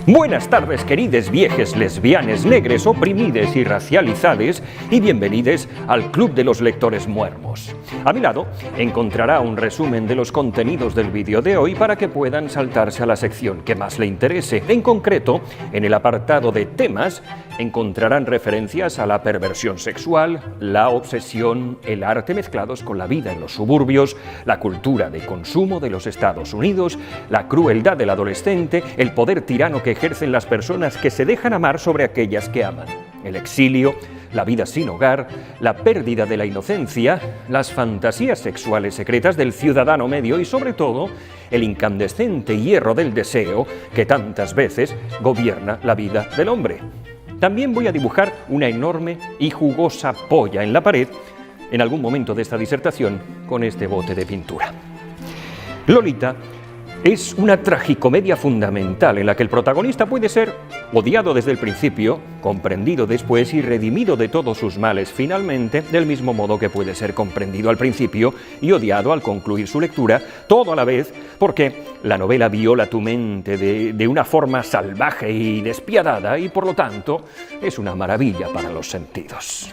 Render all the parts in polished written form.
Buenas tardes, querides viejes lesbianes, negres, oprimides y racializades, y bienvenidos al Club de los Lectores Muermos. A mi lado encontrará un resumen de los contenidos del vídeo de hoy para que puedan saltarse a la sección que más le interese. En concreto, en el apartado de temas, encontrarán referencias a la perversión sexual, la obsesión, el arte mezclados con la vida en los suburbios, la cultura de consumo de los Estados Unidos, la crueldad del adolescente, el poder tirano que ejercen las personas que se dejan amar sobre aquellas que aman, el exilio, la vida sin hogar, la pérdida de la inocencia, las fantasías sexuales secretas del ciudadano medio y, sobre todo, el incandescente hierro del deseo que tantas veces gobierna la vida del hombre. También voy a dibujar una enorme y jugosa polla en la pared en algún momento de esta disertación con este bote de pintura. Lolita es una tragicomedia fundamental en la que el protagonista puede ser odiado desde el principio, comprendido después y redimido de todos sus males finalmente, del mismo modo que puede ser comprendido al principio y odiado al concluir su lectura, todo a la vez, porque la novela viola tu mente de una forma salvaje y despiadada y por lo tanto es una maravilla para los sentidos.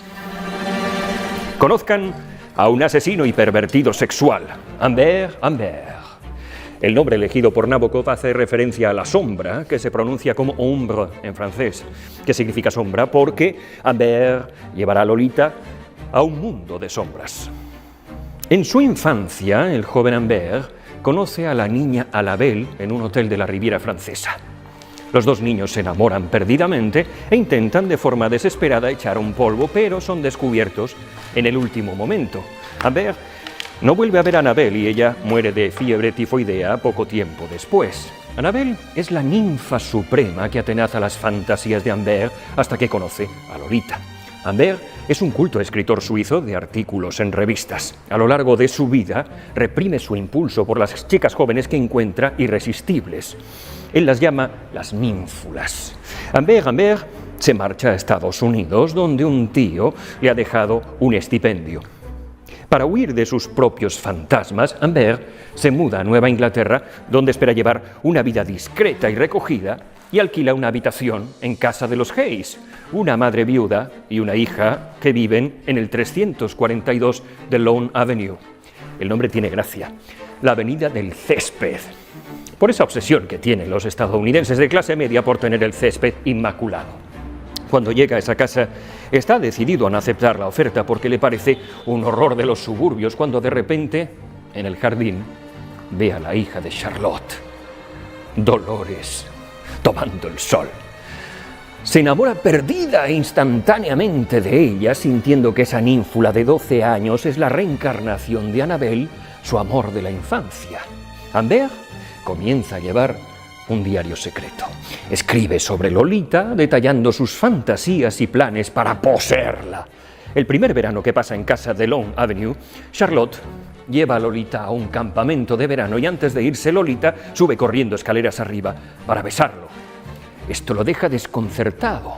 Conozcan a un asesino y pervertido sexual, Humbert Humbert. El nombre elegido por Nabokov hace referencia a la sombra, que se pronuncia como ombre en francés, que significa sombra, porque Humbert llevará a Lolita a un mundo de sombras. En su infancia, el joven Humbert conoce a la niña Alabel en un hotel de la Riviera Francesa. Los dos niños se enamoran perdidamente e intentan de forma desesperada echar un polvo, pero son descubiertos en el último momento. Humbert no vuelve a ver a Annabel y ella muere de fiebre tifoidea poco tiempo después. Annabel es la ninfa suprema que atenaza las fantasías de Humbert hasta que conoce a Lolita. Humbert es un culto escritor suizo de artículos en revistas. A lo largo de su vida reprime su impulso por las chicas jóvenes que encuentra irresistibles. Él las llama las ninfulas. Humbert se marcha a Estados Unidos, donde un tío le ha dejado un estipendio. Para huir de sus propios fantasmas, Humbert se muda a Nueva Inglaterra, donde espera llevar una vida discreta y recogida, y alquila una habitación en casa de los Hayes, una madre viuda y una hija que viven en el 342 de Lone Avenue. El nombre tiene gracia, la avenida del césped, por esa obsesión que tienen los estadounidenses de clase media por tener el césped inmaculado. Cuando llega a esa casa, está decidido a no aceptar la oferta porque le parece un horror de los suburbios, cuando de repente, en el jardín, ve a la hija de Charlotte, Dolores, tomando el sol. Se enamora perdida e instantáneamente de ella, sintiendo que esa ninfula de 12 años es la reencarnación de Annabel, su amor de la infancia. Humbert comienza a llevar un diario secreto. Escribe sobre Lolita, detallando sus fantasías y planes para poseerla. El primer verano que pasa en casa de Lone Avenue, Charlotte lleva a Lolita a un campamento de verano y antes de irse Lolita sube corriendo escaleras arriba para besarlo. Esto lo deja desconcertado.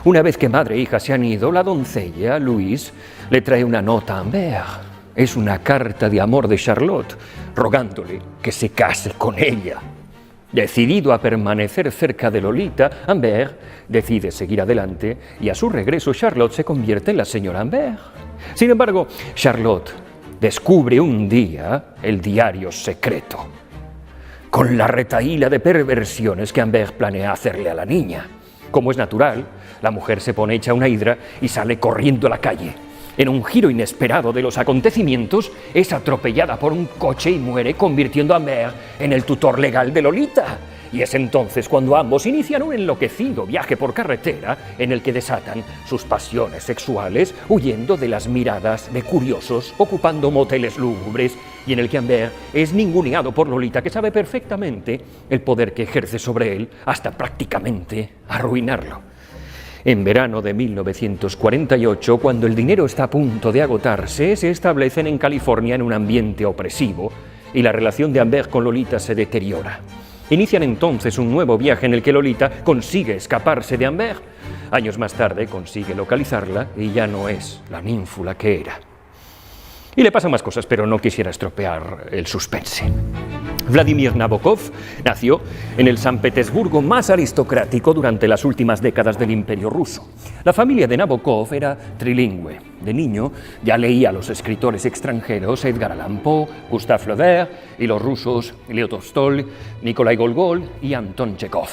Una vez que madre e hija se han ido, la doncella, Louise, le trae una nota a Humbert. Es una carta de amor de Charlotte, rogándole que se case con ella. Decidido a permanecer cerca de Lolita, Humbert decide seguir adelante y a su regreso Charlotte se convierte en la señora Humbert. Sin embargo, Charlotte descubre un día el diario secreto, con la retahíla de perversiones que Humbert planea hacerle a la niña. Como es natural, la mujer se pone hecha una hidra y sale corriendo a la calle. En un giro inesperado de los acontecimientos, es atropellada por un coche y muere, convirtiendo a Humbert en el tutor legal de Lolita. Y es entonces cuando ambos inician un enloquecido viaje por carretera en el que desatan sus pasiones sexuales, huyendo de las miradas de curiosos, ocupando moteles lúgubres, y en el que Humbert es ninguneado por Lolita, que sabe perfectamente el poder que ejerce sobre él hasta prácticamente arruinarlo. En verano de 1948, cuando el dinero está a punto de agotarse, se establecen en California en un ambiente opresivo y la relación de Humbert con Lolita se deteriora. Inician entonces un nuevo viaje en el que Lolita consigue escaparse de Humbert. Años más tarde consigue localizarla y ya no es la ninfula que era. Y le pasan más cosas, pero no quisiera estropear el suspense. Vladimir Nabokov nació en el San Petersburgo más aristocrático durante las últimas décadas del Imperio ruso. La familia de Nabokov era trilingüe. De niño ya leía a los escritores extranjeros Edgar Allan Poe, Gustave Flaubert y los rusos Leo Tolstói, Nikolai Gogol y Anton Chekov.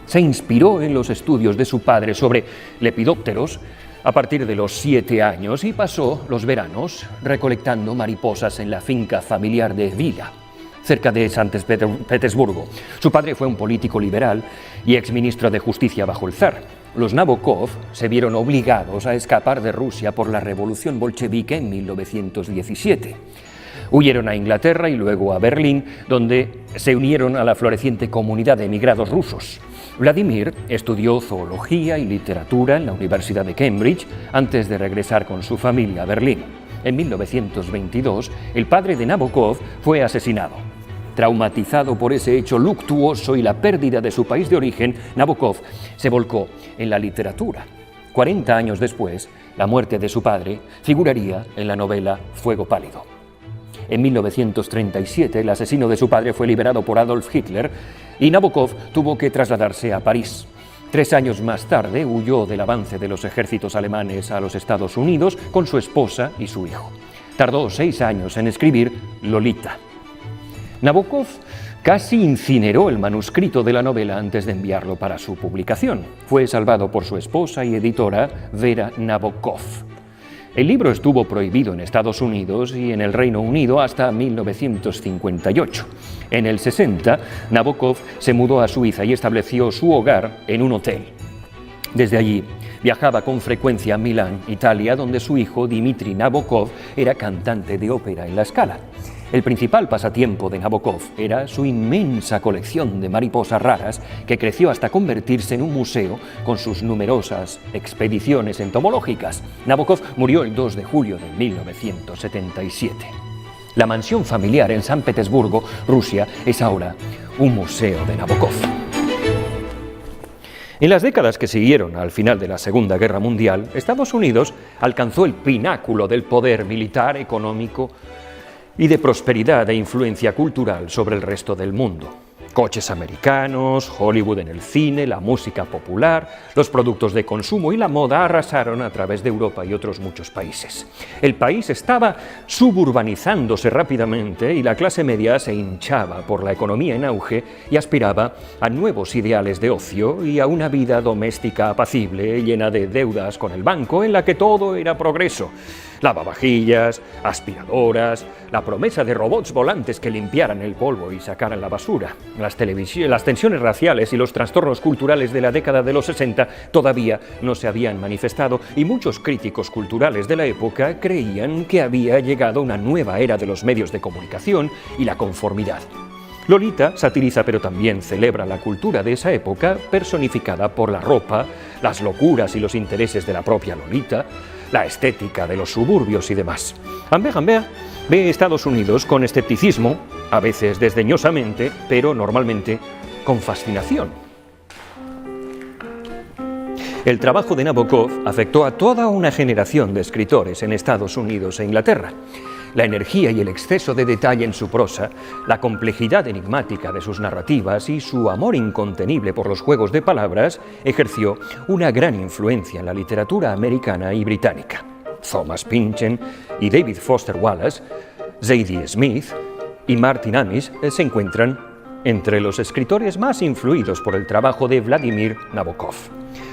Se inspiró en los estudios de su padre sobre lepidópteros a partir de los 7 años y pasó los veranos recolectando mariposas en la finca familiar de Vila, cerca de San Petersburgo. Su padre fue un político liberal y exministro de Justicia bajo el zar. Los Nabokov se vieron obligados a escapar de Rusia por la revolución bolchevique en 1917. Huyeron a Inglaterra y luego a Berlín, donde se unieron a la floreciente comunidad de emigrados rusos. Vladimir estudió zoología y literatura en la Universidad de Cambridge antes de regresar con su familia a Berlín. En 1922, el padre de Nabokov fue asesinado. Traumatizado por ese hecho luctuoso y la pérdida de su país de origen, Nabokov se volcó en la literatura. 40 años después, la muerte de su padre figuraría en la novela Fuego Pálido. En 1937, el asesino de su padre fue liberado por Adolf Hitler y Nabokov tuvo que trasladarse a París. 3 años más tarde huyó del avance de los ejércitos alemanes a los Estados Unidos con su esposa y su hijo. Tardó 6 años en escribir Lolita. Nabokov casi incineró el manuscrito de la novela antes de enviarlo para su publicación. Fue salvado por su esposa y editora Vera Nabokov. El libro estuvo prohibido en Estados Unidos y en el Reino Unido hasta 1958. En el 60, Nabokov se mudó a Suiza y estableció su hogar en un hotel. Desde allí, viajaba con frecuencia a Milán, Italia, donde su hijo Dmitri Nabokov era cantante de ópera en La Scala. El principal pasatiempo de Nabokov era su inmensa colección de mariposas raras, que creció hasta convertirse en un museo con sus numerosas expediciones entomológicas. Nabokov murió el 2 de julio de 1977. La mansión familiar en San Petersburgo, Rusia, es ahora un museo de Nabokov. En las décadas que siguieron al final de la Segunda Guerra Mundial, Estados Unidos alcanzó el pináculo del poder militar, económico y de prosperidad e influencia cultural sobre el resto del mundo. Coches americanos, Hollywood en el cine, la música popular, los productos de consumo y la moda arrasaron a través de Europa y otros muchos países. El país estaba suburbanizándose rápidamente y la clase media se hinchaba por la economía en auge y aspiraba a nuevos ideales de ocio y a una vida doméstica apacible, llena de deudas con el banco, en la que todo era progreso. Lavavajillas, aspiradoras, la promesa de robots volantes que limpiaran el polvo y sacaran la basura. Las tensiones raciales y los trastornos culturales de la década de los 60 todavía no se habían manifestado y muchos críticos culturales de la época creían que había llegado una nueva era de los medios de comunicación y la conformidad. Lolita satiriza pero también celebra la cultura de esa época personificada por la ropa, las locuras y los intereses de la propia Lolita, la estética de los suburbios y demás. Humbert ve Estados Unidos con escepticismo, a veces desdeñosamente, pero normalmente con fascinación. El trabajo de Nabokov afectó a toda una generación de escritores en Estados Unidos e Inglaterra. La energía y el exceso de detalle en su prosa, la complejidad enigmática de sus narrativas y su amor incontenible por los juegos de palabras ejerció una gran influencia en la literatura americana y británica. Thomas Pynchon y David Foster Wallace, Zadie Smith y Martin Amis se encuentran entre los escritores más influidos por el trabajo de Vladimir Nabokov.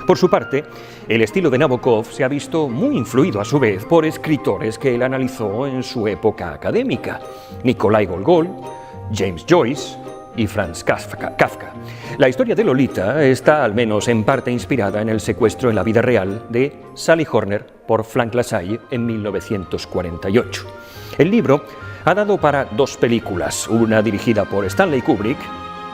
Por su parte, el estilo de Nabokov se ha visto muy influido a su vez por escritores que él analizó en su época académica: Nikolai Gogol, James Joyce y Franz Kafka. La historia de Lolita está al menos en parte inspirada en el secuestro en la vida real de Sally Horner por Frank LaSalle en 1948. El libro ha dado para 2 películas, una dirigida por Stanley Kubrick,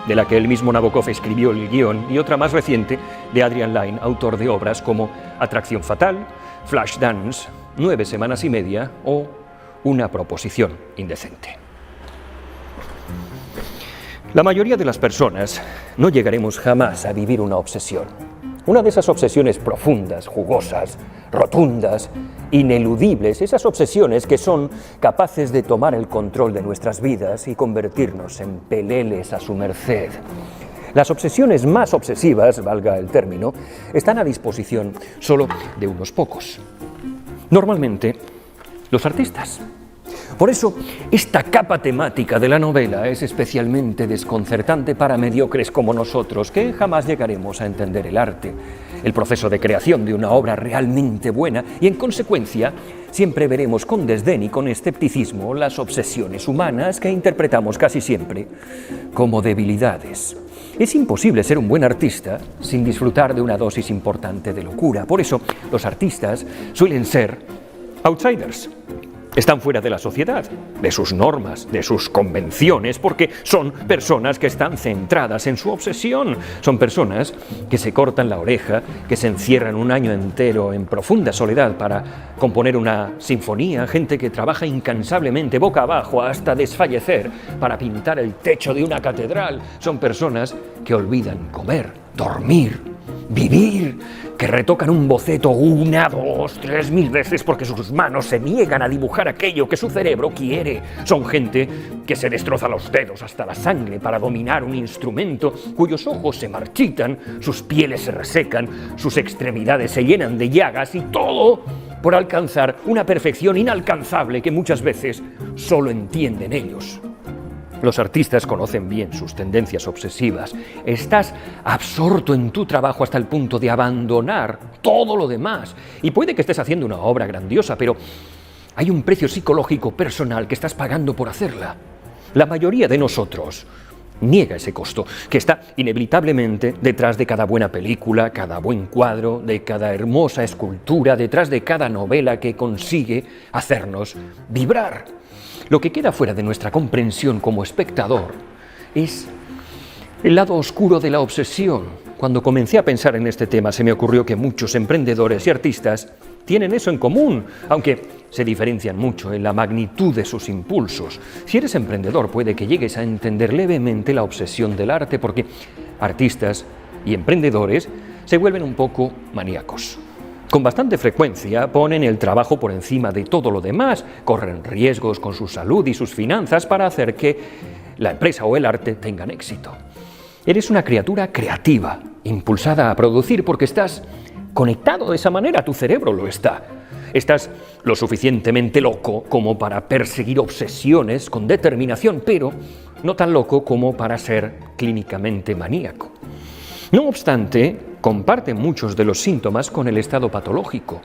de la que el mismo Nabokov escribió el guión, y otra más reciente de Adrian Lyne, autor de obras como Atracción Fatal, Flashdance, 9 semanas y media o Una proposición indecente. La mayoría de las personas no llegaremos jamás a vivir una obsesión. Una de esas obsesiones profundas, jugosas, rotundas, ineludibles, esas obsesiones que son capaces de tomar el control de nuestras vidas y convertirnos en peleles a su merced. Las obsesiones más obsesivas, valga el término, están a disposición solo de unos pocos. Normalmente, los artistas. Por eso, esta capa temática de la novela es especialmente desconcertante para mediocres como nosotros, que jamás llegaremos a entender el arte, el proceso de creación de una obra realmente buena, y en consecuencia, siempre veremos con desdén y con escepticismo las obsesiones humanas que interpretamos casi siempre como debilidades. Es imposible ser un buen artista sin disfrutar de una dosis importante de locura. Por eso, los artistas suelen ser outsiders. Están fuera de la sociedad, de sus normas, de sus convenciones, porque son personas que están centradas en su obsesión. Son personas que se cortan la oreja, que se encierran un año entero en profunda soledad para componer una sinfonía, gente que trabaja incansablemente boca abajo hasta desfallecer para pintar el techo de una catedral. Son personas que olvidan comer, dormir, vivir, que retocan un boceto 1, 2, 3 mil veces porque sus manos se niegan a dibujar aquello que su cerebro quiere. Son gente que se destroza los dedos hasta la sangre para dominar un instrumento, cuyos ojos se marchitan, sus pieles se resecan, sus extremidades se llenan de llagas, y todo por alcanzar una perfección inalcanzable que muchas veces solo entienden ellos. Los artistas conocen bien sus tendencias obsesivas. Estás absorto en tu trabajo hasta el punto de abandonar todo lo demás. Y puede que estés haciendo una obra grandiosa, pero hay un precio psicológico personal que estás pagando por hacerla. La mayoría de nosotros niega ese costo, que está inevitablemente detrás de cada buena película, cada buen cuadro, de cada hermosa escultura, detrás de cada novela que consigue hacernos vibrar. Lo que queda fuera de nuestra comprensión como espectador es el lado oscuro de la obsesión. Cuando comencé a pensar en este tema, se me ocurrió que muchos emprendedores y artistas tienen eso en común, aunque se diferencian mucho en la magnitud de sus impulsos. Si eres emprendedor, puede que llegues a entender levemente la obsesión del arte, porque artistas y emprendedores se vuelven un poco maníacos. Con bastante frecuencia ponen el trabajo por encima de todo lo demás, corren riesgos con su salud y sus finanzas para hacer que la empresa o el arte tengan éxito. Eres una criatura creativa, impulsada a producir porque estás conectado de esa manera, tu cerebro lo está. Estás lo suficientemente loco como para perseguir obsesiones con determinación, pero no tan loco como para ser clínicamente maníaco. No obstante, comparte muchos de los síntomas con el estado patológico.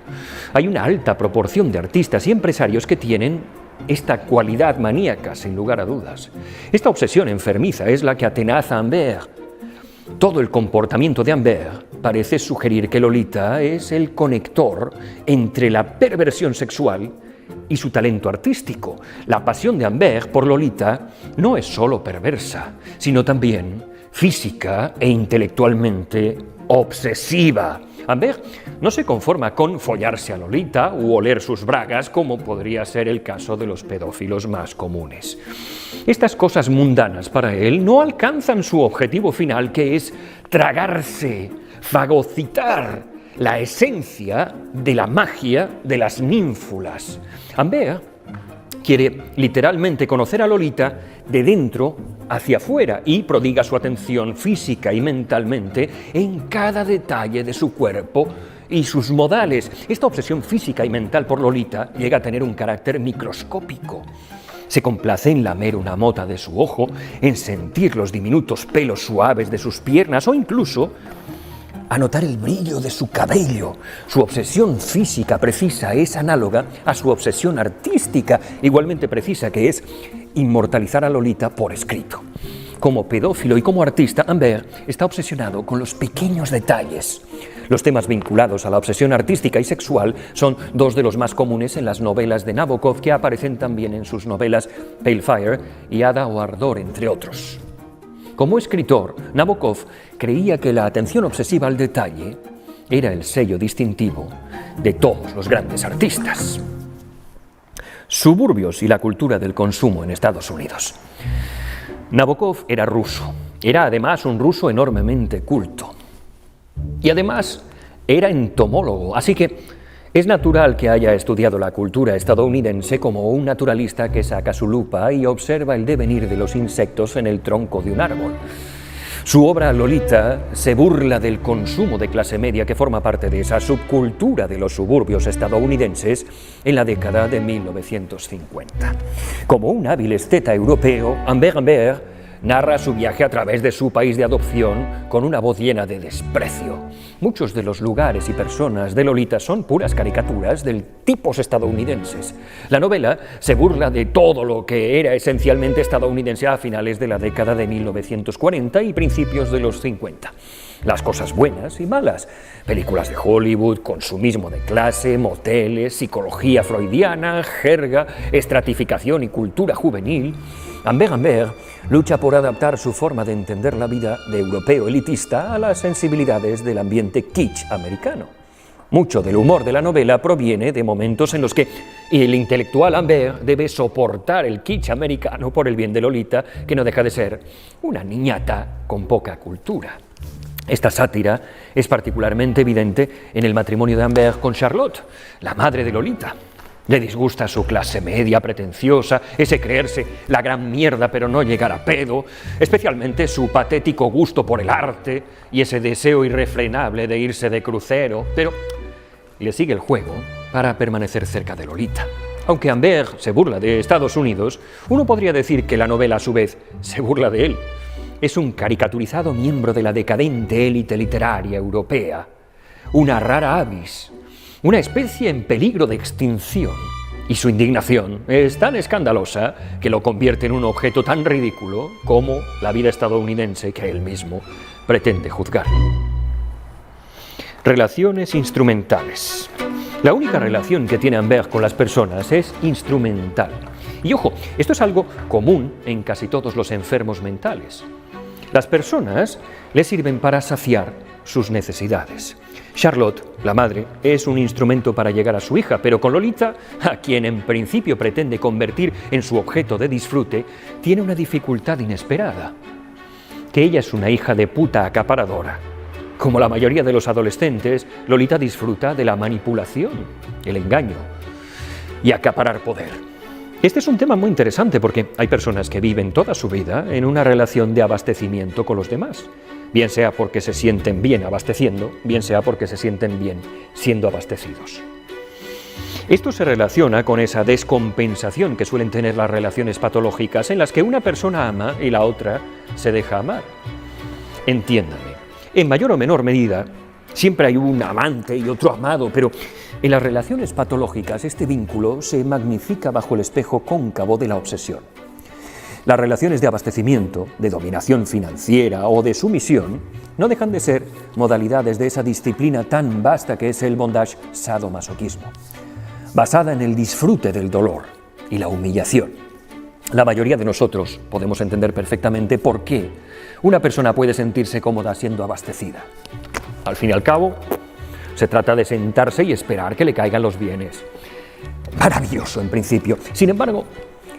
Hay una alta proporción de artistas y empresarios que tienen esta cualidad maníaca, sin lugar a dudas. Esta obsesión enfermiza es la que atenaza a Humbert. Todo el comportamiento de Humbert parece sugerir que Lolita es el conector entre la perversión sexual y su talento artístico. La pasión de Humbert por Lolita no es solo perversa, sino también física e intelectualmente obsesiva. Humbert no se conforma con follarse a Lolita u oler sus bragas, como podría ser el caso de los pedófilos más comunes. Estas cosas mundanas para él no alcanzan su objetivo final, que es tragarse, fagocitar la esencia de la magia de las ninfulas. Humbert quiere literalmente conocer a Lolita de dentro hacia afuera y prodiga su atención física y mentalmente en cada detalle de su cuerpo y sus modales. Esta obsesión física y mental por Lolita llega a tener un carácter microscópico. Se complace en lamer una mota de su ojo, en sentir los diminutos pelos suaves de sus piernas o incluso a notar el brillo de su cabello. Su obsesión física precisa es análoga a su obsesión artística, igualmente precisa, que es inmortalizar a Lolita por escrito. Como pedófilo y como artista, Humbert está obsesionado con los pequeños detalles. Los temas vinculados a la obsesión artística y sexual son dos de los más comunes en las novelas de Nabokov, que aparecen también en sus novelas Pale Fire y Hada o Ardor, entre otros. Como escritor, Nabokov creía que la atención obsesiva al detalle era el sello distintivo de todos los grandes artistas. Suburbios y la cultura del consumo en Estados Unidos. Nabokov era ruso. Era además un ruso enormemente culto. Y además era entomólogo, así que es natural que haya estudiado la cultura estadounidense como un naturalista que saca su lupa y observa el devenir de los insectos en el tronco de un árbol. Su obra Lolita se burla del consumo de clase media que forma parte de esa subcultura de los suburbios estadounidenses en la década de 1950. Como un hábil esteta europeo, Humbert Humbert narra su viaje a través de su país de adopción con una voz llena de desprecio. Muchos de los lugares y personas de Lolita son puras caricaturas del tipos estadounidenses. La novela se burla de todo lo que era esencialmente estadounidense a finales de la década de 1940 y principios de los 50. Las cosas buenas y malas, películas de Hollywood, consumismo de clase, moteles, psicología freudiana, jerga, estratificación y cultura juvenil. Humbert Humbert lucha por adaptar su forma de entender la vida de europeo elitista a las sensibilidades del ambiente kitsch americano. Mucho del humor de la novela proviene de momentos en los que el intelectual Humbert debe soportar el kitsch americano por el bien de Lolita, que no deja de ser una niñata con poca cultura. Esta sátira es particularmente evidente en el matrimonio de Humbert con Charlotte, la madre de Lolita. Le disgusta su clase media pretenciosa, ese creerse la gran mierda pero no llegar a pedo, especialmente su patético gusto por el arte y ese deseo irrefrenable de irse de crucero, pero le sigue el juego para permanecer cerca de Lolita. Aunque Humbert se burla de Estados Unidos, uno podría decir que la novela a su vez se burla de él. Es un caricaturizado miembro de la decadente élite literaria europea, una rara avis, una especie en peligro de extinción, y su indignación es tan escandalosa que lo convierte en un objeto tan ridículo como la vida estadounidense que él mismo pretende juzgar. Relaciones instrumentales. La única relación que tiene Humbert con las personas es instrumental. Y ojo, esto es algo común en casi todos los enfermos mentales. Las personas le sirven para saciar sus necesidades. Charlotte, la madre, es un instrumento para llegar a su hija, pero con Lolita, a quien en principio pretende convertir en su objeto de disfrute, tiene una dificultad inesperada: que ella es una hija de puta acaparadora. Como la mayoría de los adolescentes, Lolita disfruta de la manipulación, el engaño y acaparar poder. Este es un tema muy interesante porque hay personas que viven toda su vida en una relación de abastecimiento con los demás, bien sea porque se sienten bien abasteciendo, bien sea porque se sienten bien siendo abastecidos. Esto se relaciona con esa descompensación que suelen tener las relaciones patológicas en las que una persona ama y la otra se deja amar. Entiéndame, en mayor o menor medida, siempre hay un amante y otro amado, pero en las relaciones patológicas este vínculo se magnifica bajo el espejo cóncavo de la obsesión. Las relaciones de abastecimiento, de dominación financiera o de sumisión no dejan de ser modalidades de esa disciplina tan vasta que es el bondage sadomasoquismo, basada en el disfrute del dolor y la humillación. La mayoría de nosotros podemos entender perfectamente por qué una persona puede sentirse cómoda siendo abastecida. Al fin y al cabo, se trata de sentarse y esperar que le caigan los bienes. Maravilloso en principio. Sin embargo,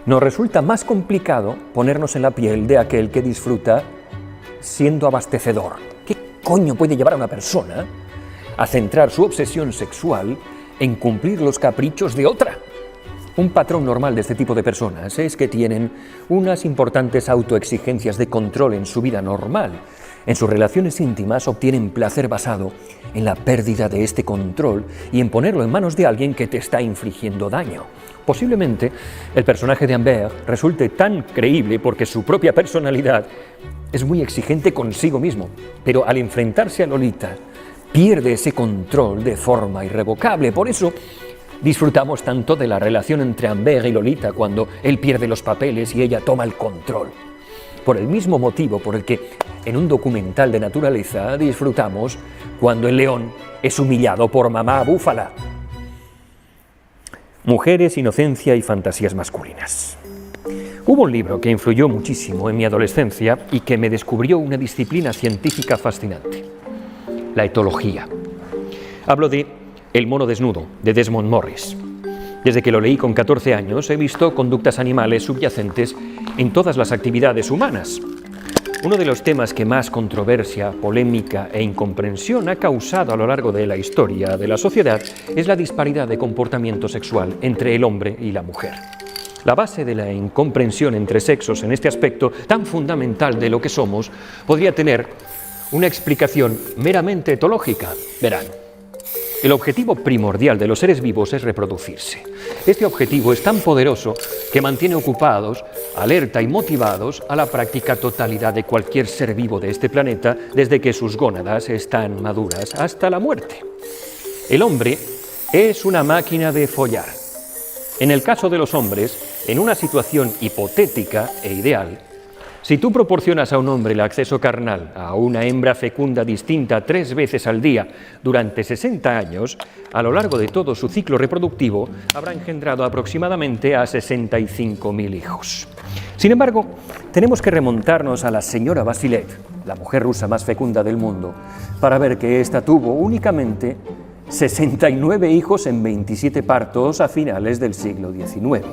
nos resulta más complicado ponernos en la piel de aquel que disfruta siendo abastecedor. ¿Qué coño puede llevar a una persona a centrar su obsesión sexual en cumplir los caprichos de otra? Un patrón normal de este tipo de personas es que tienen unas importantes autoexigencias de control en su vida normal. En sus relaciones íntimas obtienen placer basado en la pérdida de este control y en ponerlo en manos de alguien que te está infligiendo daño. Posiblemente el personaje de Humbert resulte tan creíble porque su propia personalidad es muy exigente consigo mismo, pero al enfrentarse a Lolita pierde ese control de forma irrevocable. Por eso disfrutamos tanto de la relación entre Humbert y Lolita cuando él pierde los papeles y ella toma el control. Por el mismo motivo por el que en un documental de naturaleza disfrutamos cuando el león es humillado por mamá búfala. Mujeres, inocencia y fantasías masculinas. Hubo un libro que influyó muchísimo en mi adolescencia y que me descubrió una disciplina científica fascinante: la etología. Hablo de El mono desnudo, de Desmond Morris. Desde que lo leí con 14 años he visto conductas animales subyacentes en todas las actividades humanas. Uno de los temas que más controversia, polémica e incomprensión ha causado a lo largo de la historia de la sociedad es la disparidad de comportamiento sexual entre el hombre y la mujer. La base de la incomprensión entre sexos en este aspecto tan fundamental de lo que somos podría tener una explicación meramente etológica. Verán, el objetivo primordial de los seres vivos es reproducirse. Este objetivo es tan poderoso que mantiene ocupados, alerta y motivados a la práctica totalidad de cualquier ser vivo de este planeta desde que sus gónadas están maduras hasta la muerte. El hombre es una máquina de follar. En el caso de los hombres, en una situación hipotética e ideal, si tú proporcionas a un hombre el acceso carnal a una hembra fecunda distinta 3 veces al día durante 60 años, a lo largo de todo su ciclo reproductivo habrá engendrado aproximadamente a 65.000 hijos. Sin embargo, tenemos que remontarnos a la señora Vasilev, la mujer rusa más fecunda del mundo, para ver que ésta tuvo únicamente 69 hijos en 27 partos a finales del siglo XIX.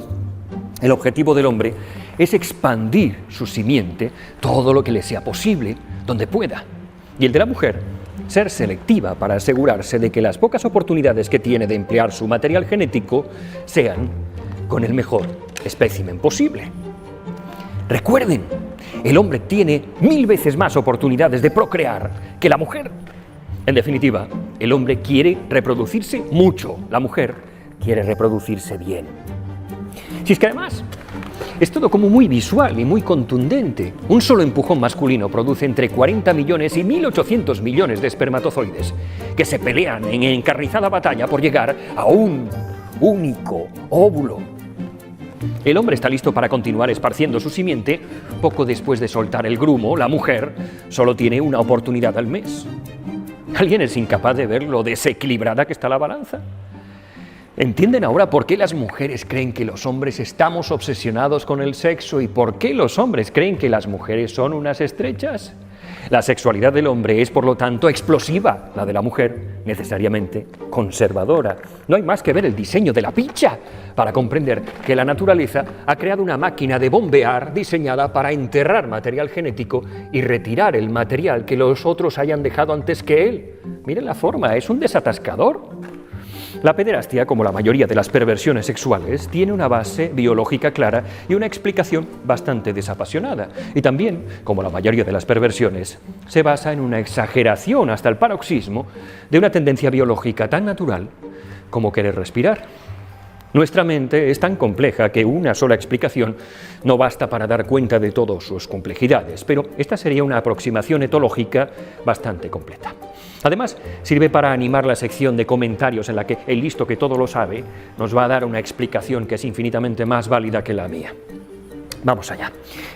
El objetivo del hombre es expandir su simiente todo lo que le sea posible, donde pueda. Y el de la mujer, ser selectiva para asegurarse de que las pocas oportunidades que tiene de emplear su material genético sean con el mejor espécimen posible. Recuerden, el hombre tiene 1000 veces más oportunidades de procrear que la mujer. En definitiva, el hombre quiere reproducirse mucho, la mujer quiere reproducirse bien. Si es que además es todo como muy visual y muy contundente. Un solo empujón masculino produce entre 40 millones y 1.800 millones de espermatozoides que se pelean en encarnizada batalla por llegar a un único óvulo. El hombre está listo para continuar esparciendo su simiente poco después de soltar el grumo. La mujer solo tiene una oportunidad al mes. ¿Alguien es incapaz de ver lo desequilibrada que está la balanza? ¿Entienden ahora por qué las mujeres creen que los hombres estamos obsesionados con el sexo y por qué los hombres creen que las mujeres son unas estrechas? La sexualidad del hombre es, por lo tanto, explosiva, la de la mujer, necesariamente conservadora. No hay más que ver el diseño de la picha para comprender que la naturaleza ha creado una máquina de bombear diseñada para enterrar material genético y retirar el material que los otros hayan dejado antes que él. Miren la forma, es un desatascador. La pederastia, como la mayoría de las perversiones sexuales, tiene una base biológica clara y una explicación bastante desapasionada. Y también, como la mayoría de las perversiones, se basa en una exageración hasta el paroxismo de una tendencia biológica tan natural como querer respirar. Nuestra mente es tan compleja que una sola explicación no basta para dar cuenta de todas sus complejidades, pero esta sería una aproximación etológica bastante completa. Además, sirve para animar la sección de comentarios en la que el listo que todo lo sabe nos va a dar una explicación que es infinitamente más válida que la mía. Vamos allá.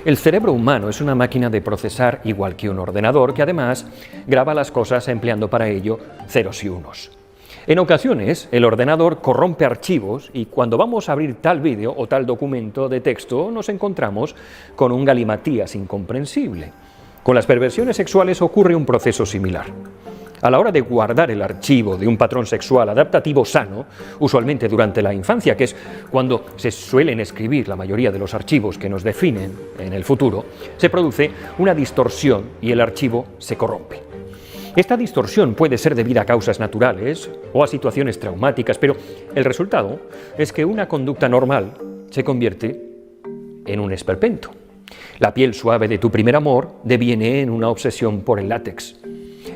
El cerebro humano es una máquina de procesar igual que un ordenador que además graba las cosas empleando para ello ceros y unos. En ocasiones, el ordenador corrompe archivos y cuando vamos a abrir tal vídeo o tal documento de texto nos encontramos con un galimatías incomprensible. Con las perversiones sexuales ocurre un proceso similar. A la hora de guardar el archivo de un patrón sexual adaptativo sano, usualmente durante la infancia, que es cuando se suelen escribir la mayoría de los archivos que nos definen en el futuro, se produce una distorsión y el archivo se corrompe. Esta distorsión puede ser debida a causas naturales o a situaciones traumáticas, pero el resultado es que una conducta normal se convierte en un esperpento. La piel suave de tu primer amor deviene en una obsesión por el látex.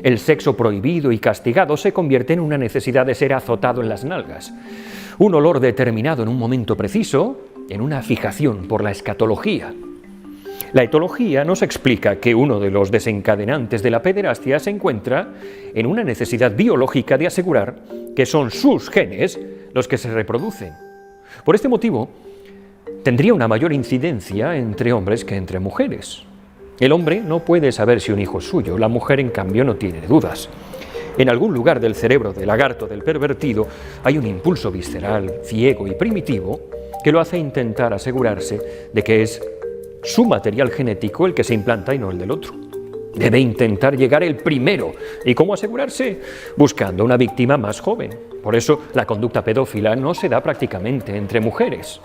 El sexo prohibido y castigado se convierte en una necesidad de ser azotado en las nalgas. Un olor determinado en un momento preciso, en una fijación por la escatología. La etología nos explica que uno de los desencadenantes de la pederastia se encuentra en una necesidad biológica de asegurar que son sus genes los que se reproducen. Por este motivo, tendría una mayor incidencia entre hombres que entre mujeres. El hombre no puede saber si un hijo es suyo, la mujer en cambio no tiene dudas. En algún lugar del cerebro del lagarto del pervertido hay un impulso visceral, ciego y primitivo que lo hace intentar asegurarse de que es su material genético el que se implanta y no el del otro. Debe intentar llegar el primero. ¿Y cómo asegurarse? Buscando una víctima más joven. Por eso la conducta pedófila no se da prácticamente entre mujeres.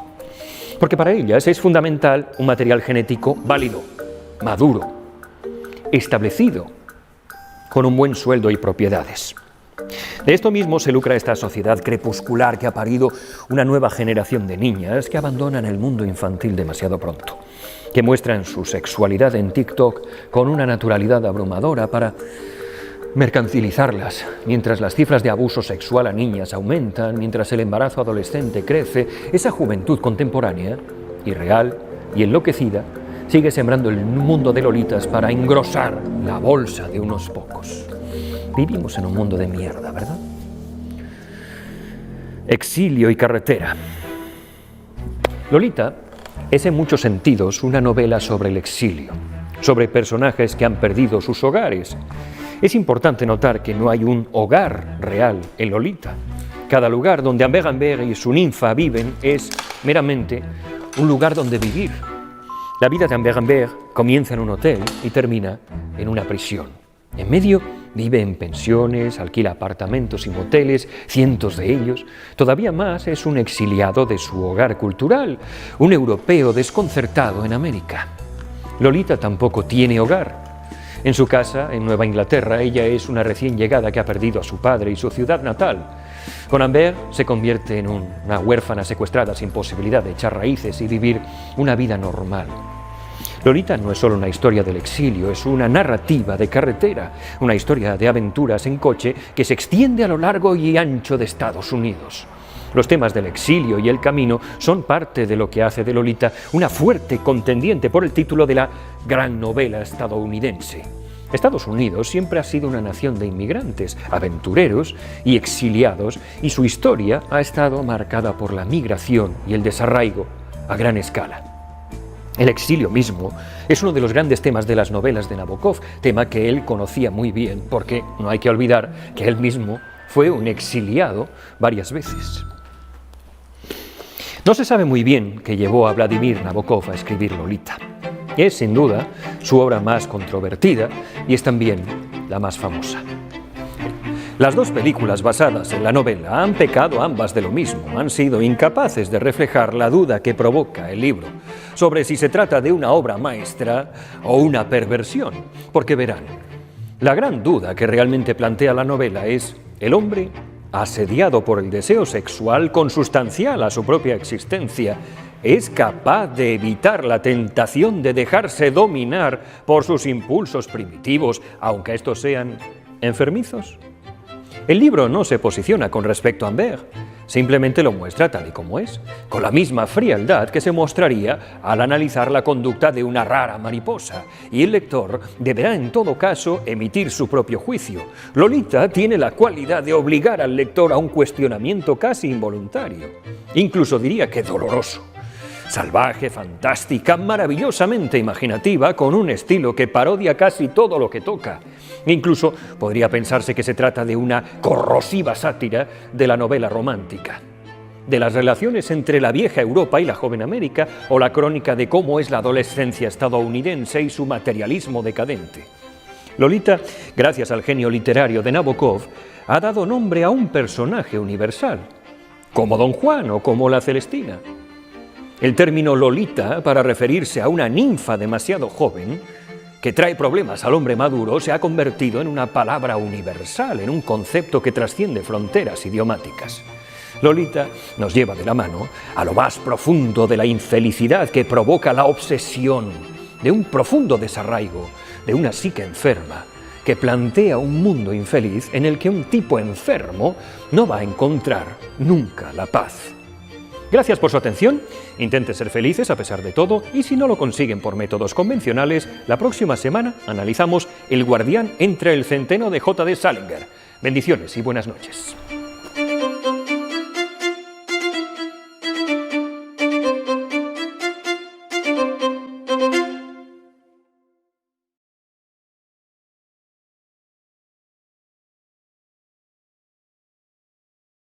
Porque para ellas es fundamental un material genético válido, maduro. establecido, con un buen sueldo y propiedades. De esto mismo se lucra esta sociedad crepuscular que ha parido una nueva generación de niñas que abandonan el mundo infantil demasiado pronto, que muestran su sexualidad en TikTok con una naturalidad abrumadora para mercantilizarlas, mientras las cifras de abuso sexual a niñas aumentan, mientras el embarazo adolescente crece. Esa juventud contemporánea, irreal y enloquecida, sigue sembrando el mundo de lolitas para engrosar la bolsa de unos pocos. Vivimos en un mundo de mierda, ¿verdad? Exilio y carretera. Lolita es en muchos sentidos una novela sobre el exilio, sobre personajes que han perdido sus hogares. Es importante notar que no hay un hogar real en Lolita. Cada lugar donde Humbert y su ninfa viven es meramente un lugar donde vivir. La vida de Humbert comienza en un hotel y termina en una prisión. En medio vive en pensiones, alquila apartamentos y moteles, cientos de ellos. Todavía más es un exiliado de su hogar cultural, un europeo desconcertado en América. Lolita tampoco tiene hogar. En su casa, en Nueva Inglaterra, ella es una recién llegada que ha perdido a su padre y su ciudad natal. Con Humbert se convierte en una huérfana secuestrada sin posibilidad de echar raíces y vivir una vida normal. Lolita no es solo una historia del exilio, es una narrativa de carretera, una historia de aventuras en coche que se extiende a lo largo y ancho de Estados Unidos. Los temas del exilio y el camino son parte de lo que hace de Lolita una fuerte contendiente por el título de la gran novela estadounidense. Estados Unidos siempre ha sido una nación de inmigrantes, aventureros y exiliados, y su historia ha estado marcada por la migración y el desarraigo a gran escala. El exilio mismo es uno de los grandes temas de las novelas de Nabokov, tema que él conocía muy bien, porque no hay que olvidar que él mismo fue un exiliado varias veces. No se sabe muy bien qué llevó a Vladimir Nabokov a escribir Lolita. Es, sin duda, su obra más controvertida y es también la más famosa. Las dos películas basadas en la novela han pecado ambas de lo mismo, han sido incapaces de reflejar la duda que provoca el libro sobre si se trata de una obra maestra o una perversión, porque verán, la gran duda que realmente plantea la novela es: ¿el hombre, asediado por el deseo sexual consustancial a su propia existencia, es capaz de evitar la tentación de dejarse dominar por sus impulsos primitivos, aunque estos sean enfermizos? El libro no se posiciona con respecto a Humbert, simplemente lo muestra tal y como es, con la misma frialdad que se mostraría al analizar la conducta de una rara mariposa, y el lector deberá en todo caso emitir su propio juicio. Lolita tiene la cualidad de obligar al lector a un cuestionamiento casi involuntario, incluso diría que doloroso. Salvaje, fantástica, maravillosamente imaginativa, con un estilo que parodia casi todo lo que toca. Incluso podría pensarse que se trata de una corrosiva sátira de la novela romántica, de las relaciones entre la vieja Europa y la joven América, o la crónica de cómo es la adolescencia estadounidense y su materialismo decadente. Lolita, gracias al genio literario de Nabokov, ha dado nombre a un personaje universal, como Don Juan o como la Celestina. El término Lolita, para referirse a una ninfa demasiado joven, que trae problemas al hombre maduro, se ha convertido en una palabra universal, en un concepto que trasciende fronteras idiomáticas. Lolita nos lleva de la mano a lo más profundo de la infelicidad que provoca la obsesión, de un profundo desarraigo, de una psique enferma, que plantea un mundo infeliz en el que un tipo enfermo no va a encontrar nunca la paz. Gracias por su atención, intenten ser felices a pesar de todo, y si no lo consiguen por métodos convencionales, la próxima semana analizamos El guardián entre el centeno de J.D. Salinger. Bendiciones y buenas noches.